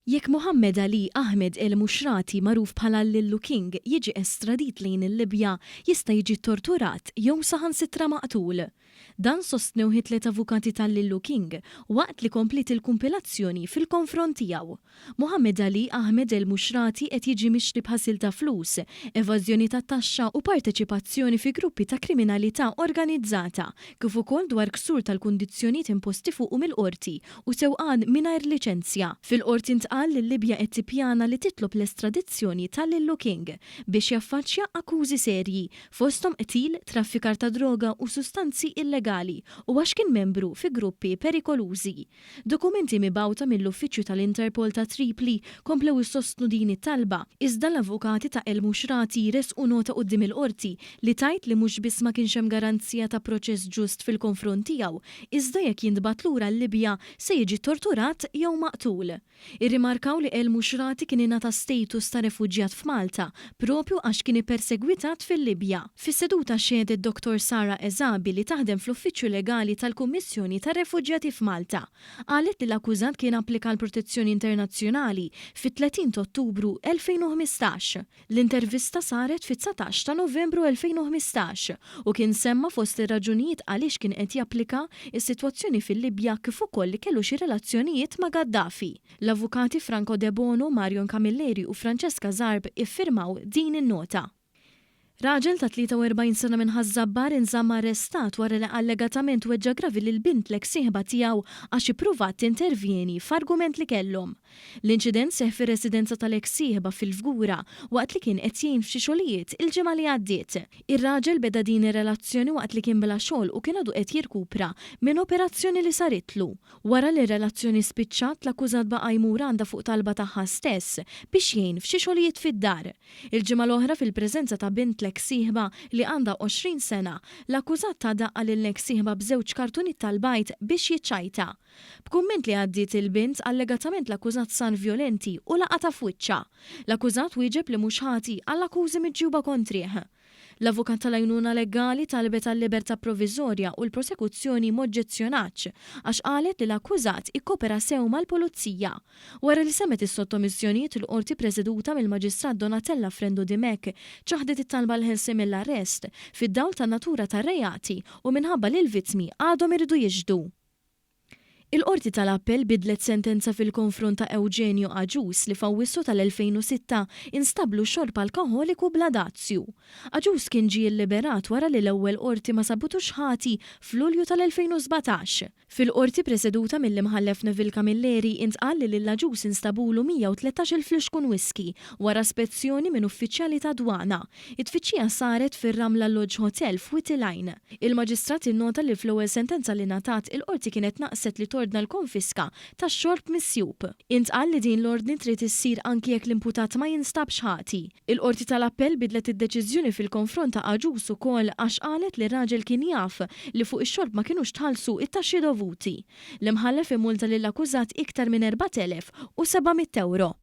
Jekk Mohammed Ali Ahmed el-Mushrati magħruf bħala Lillu King jiġi estradit lejn il-Libja jista' jiġi torturat jew saħansitra maqtul. Dan sostnew tliet avukati tal-Lillu King waqt li komplit il-kumpilazzjoni fil-konfront tiegħu. Mohammed Ali Ahmed el-Mushrati qed jiġi mixri b'ħasil ta' flus, evażjoni tat-taxxa u parteċipazzjoni fi gruppi ta' kriminalità organizzata kif ukoll dwar ksur tal-kundizzjonijiet imposti fuqu mill-qorti u sewqan mingħajr liċenzja. Fil-qorti qal li Libja qed tippjana li titlob l-estradizzjoni tal-Lillu King biex jaffaċċja akkużi serji fosthom qtil, traffikar ta' droga u sustanzi illegali u għax kien membru fi gruppi perikolużi. Dokumenti mibgħuta mill-Uffiċċju tal-Interpol ta' Tripli komplew issostnu din it-talba, iżda l-avukati ta' el-Mushrati resqu nota quddiem il-qorti li tajt li mhux biss ma kienx hemm garanzija ta' proċess ġust fil-konfront tiegħu, iżda jekk jintbagħat lura l-Libja se jiġi torturat jew maqtul. Irrimarkaw li el-Mushrati kien ingħata status ta' refuġjat f'Malta propju għax kien ippersegwitat fil-Libja. Fis-seduta xedet Dr. Sara Eżabi li taħdem fl-Uffiċċju Legali tal-Kummissjoni tar-Refuġjati f'Malta. Qalet li l-akkużat kien applika l-protezzjoni internazzjonali fit-30 Ottubru 2015. L-intervista saret fit-19 ta' Novembru 2015 u kien semma fost ir-raġunijiet għaliex kien qed japplika is-sitwazzjoni fil-Libja kif ukoll li kellu xi relazzjonijiet ma' Gaddafi. L-avukati Franco De Bono, Marion Camilleri u Francesca Zarb iffirmaw din in-nota. Raġel ta' 43 sena minn Ħażabbar inżamm arrestat wara li allegatament weġġa' gravi lil bint l-eks-sieħba tiegħu għax ippruvat tintervjeni f'argument li kellhom. L-inċident seħħ fir-residenza tal-eks-sieħba fil-Fgura waqt li kien qed jgħin f'xi xogħlijiet il-ġimgħa li għaddiet. Ir-raġel beda din ir-relazzjoni waqt li kien bla xogħol u kien għadu qed jirkupra minn operazzjoni li saritlu. Wara li r-relazzjoni spiċċat l-akkużat baqa' jmur għandha fuq talba tagħha stess biex jgħin f'xi xogħlijiet fid-dar. Il-ġimgħa l-oħra fil-preżenza ta' bint l-eks-sieħba li għandha 20 sena, l-akkużat ta' daqqa lill-eks-sieħba b'żewġ kartunijiet tal-bajt biex jiċċajta. B'kumment li għaddiet il-bint allegatament l-akkużat sar vjolenti u laqata f'wiċċha. L-akkużat wieġeb li mhux ħati għall-akkużi miġġuba kontrih. L-avukat tal-għajnuna legali talbet għal-libertà provviżorja u l-prosekuzzjoni moġġezzjonax għax qalet li l-akkużat ikkopera sew mal-pulizija. Wara li semet is-sottomissjonijiet il-qorti preżeduta mill-Maġistrat Donatella Frendu Dimek ċaħdet it-talba l-ħelsi mill-arrest fid-dawl tan-natura tar-reati u minħabba li l-vittmi għadhom iridu jiġdu. Il-qorti tal-appell bidlet sentenza fil-konfront ta' Eugenio Aġus li f'Awwissu tal-2006 instablu xorb alkoholiku bla dazzju. Aġus kien ġie liberat wara li l-ewwel qorti ma sabutux ħati f'Lulju tal-2017. Fil-qorti preseduta mill-imħallef Neville Camilleri intqal li lill-Aġus instabulu 113 fliexkun whisky wara spezzjoni minn uffiċjali ta' dwana. It-tfittxija saret fir-Ramla Lodge Hotel f'Whitty Line. Il-Maġistrat innota li fl-ewwel sentenza li ngħatat il-qorti kienet naqset li ordna l-konfiska tax-xorb mis-sjub. Intqal li din l-ordni trid issir anki jekk l-imputat ma jinstabx ħati. Il-qorti tal-appell bidlet id-deċiżjoni fil-konfront ta' Aġus ukoll għax qalet li r-raġel kien jaf li fuq ix-xorb ma kinux tħallsu it-taxxi dovuti. L-imħallef imulta lill-akkużat iktar minn 4,700 euro.